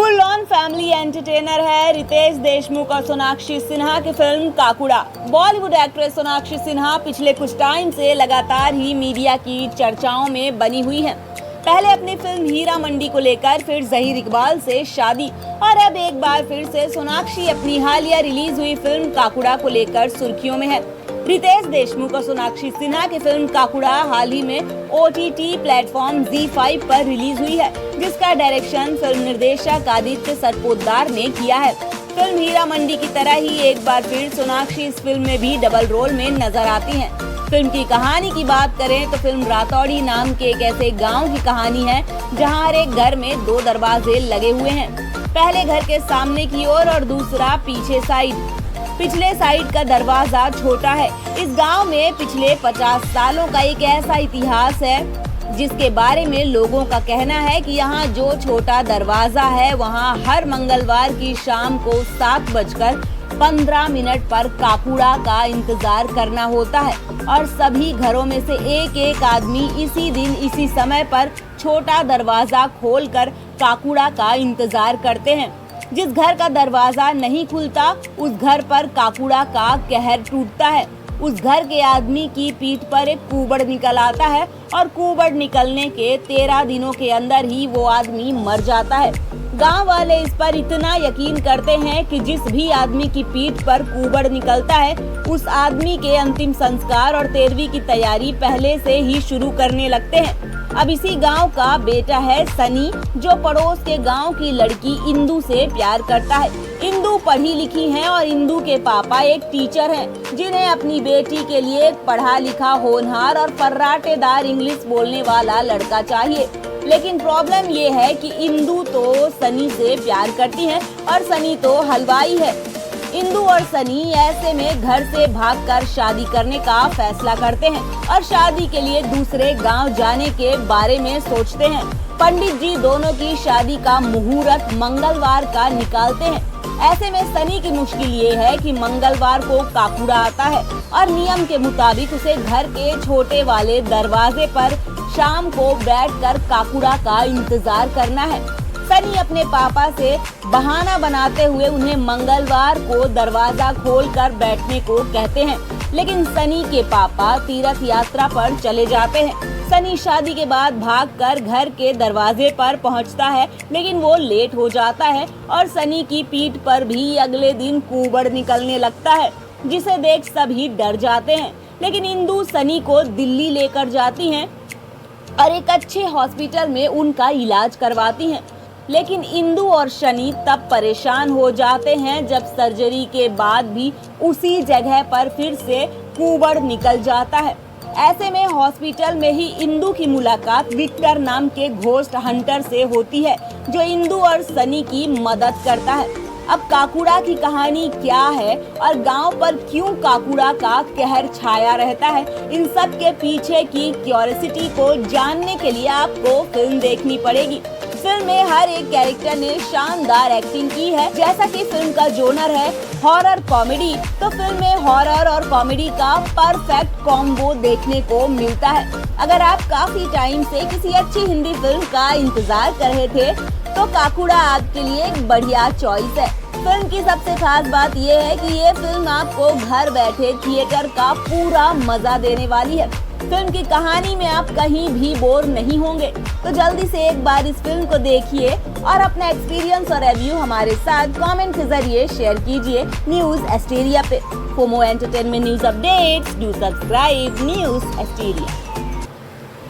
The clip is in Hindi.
फुल ऑन फैमिली एंटरटेनर है रितेश देशमुख और सोनाक्षी सिन्हा की फिल्म काकुड़ा। बॉलीवुड एक्ट्रेस सोनाक्षी सिन्हा पिछले कुछ टाइम से लगातार ही मीडिया की चर्चाओं में बनी हुई हैं। पहले अपनी फिल्म हीरा मंडी को लेकर, फिर जहीर इकबाल से शादी और अब एक बार फिर से सोनाक्षी अपनी हालिया रिलीज हुई फिल्म काकुड़ा को लेकर सुर्खियों में है। रितेश देशमुख और सोनाक्षी सिन्हा की फिल्म काकुड़ा हाल ही में OTT प्लेटफॉर्म ZEE5 पर रिलीज हुई है, जिसका डायरेक्शन फिल्म निर्देशक आदित्य सरपोतदार ने किया है। फिल्म हीरा मंडी की तरह ही एक बार फिर सोनाक्षी इस फिल्म में भी डबल रोल में नजर आती हैं। फिल्म की कहानी की बात करें तो फिल्म रातौड़ी नाम के एक ऐसे गांव की कहानी है जहां हर एक घर में 2 दरवाजे लगे हुए हैं। पहले घर के सामने की ओर और दूसरा पीछे साइड। पिछले साइड का दरवाजा छोटा है। इस गांव में पिछले 50 सालों का एक ऐसा इतिहास है जिसके बारे में लोगों का कहना है कि यहाँ जो छोटा दरवाजा है वहाँ हर मंगलवार की शाम को 7:15 पर काकुड़ा का इंतजार करना होता है और सभी घरों में से एक आदमी इसी दिन इसी समय पर छोटा दरवाजा खोलकर काकुड़ा का इंतजार करते हैं। जिस घर का दरवाजा नहीं खुलता उस घर पर काकुड़ा का कहर टूटता है। उस घर के आदमी की पीठ पर एक कुबड़ निकल आता है और कुबड़ निकलने के 13 दिनों के अंदर ही वो आदमी मर जाता है। गांव वाले इस पर इतना यकीन करते हैं कि जिस भी आदमी की पीठ पर कुबड़ निकलता है उस आदमी के अंतिम संस्कार और 13वीं की तैयारी पहले से ही शुरू करने लगते हैं। अब इसी गांव का बेटा है सनी, जो पड़ोस के गांव की लड़की इंदू से प्यार करता है। इंदू पढ़ी लिखी है और इंदू के पापा एक टीचर हैं, जिन्हें अपनी बेटी के लिए एक पढ़ा लिखा, होनहार और फर्राटेदार इंग्लिश बोलने वाला लड़का चाहिए। लेकिन प्रॉब्लम ये है कि इंदू तो सनी से प्यार करती है और सनी तो हलवाई है। इंदू और सनी ऐसे में घर से भागकर शादी करने का फैसला करते हैं और शादी के लिए दूसरे गांव जाने के बारे में सोचते हैं। पंडित जी दोनों की शादी का मुहूर्त मंगलवार का निकालते हैं। ऐसे में सनी की मुश्किल ये है कि मंगलवार को काकुड़ा आता है और नियम के मुताबिक उसे घर के छोटे वाले दरवाजे पर शाम को बैठकर काकुड़ा का इंतजार करना है। सनी अपने पापा से बहाना बनाते हुए उन्हें मंगलवार को दरवाजा खोलकर बैठने को कहते हैं, लेकिन सनी के पापा तीर्थ यात्रा पर चले जाते हैं। सनी शादी के बाद भागकर घर के दरवाजे पर पहुंचता है, लेकिन वो लेट हो जाता है और सनी की पीठ पर भी अगले दिन कुबड़ निकलने लगता है, जिसे देख सभी डर जाते हैं। लेकिन इंदू सनी को दिल्ली लेकर जाती हैं और एक अच्छे हॉस्पिटल में उनका इलाज करवाती हैं। लेकिन इंदू और शनि तब परेशान हो जाते हैं जब सर्जरी के बाद भी उसी जगह पर फिर से कुबड़ निकल जाता है। ऐसे में हॉस्पिटल में ही इंदू की मुलाकात विक्टर नाम के घोस्ट हंटर से होती है, जो इंदू और सनी की मदद करता है। अब काकुड़ा की कहानी क्या है और गांव पर क्यों काकुड़ा का कहर छाया रहता है, इन सब के पीछे की क्यूरियोसिटी को जानने के लिए आपको फिल्म देखनी पड़ेगी। फिल्म में हर एक कैरेक्टर ने शानदार एक्टिंग की है। जैसा कि फिल्म का जोनर है हॉरर कॉमेडी, तो फिल्म में हॉरर और कॉमेडी का परफेक्ट कॉम्बो देखने को मिलता है। अगर आप काफी टाइम से किसी अच्छी हिंदी फिल्म का इंतजार कर रहे थे तो काकुड़ा आपके लिए एक बढ़िया चॉइस है। फिल्म की सबसे खास बात यह है कि ये फिल्म आपको घर बैठे थिएटर का पूरा मजा देने वाली है। फिल्म की कहानी में आप कहीं भी बोर नहीं होंगे। तो जल्दी से एक बार इस फिल्म को देखिए और अपना एक्सपीरियंस और रिव्यू हमारे साथ कमेंट के जरिए शेयर कीजिए न्यूज़ एस्टेरिया पे। For more entertainment news updates do subscribe news Asteria.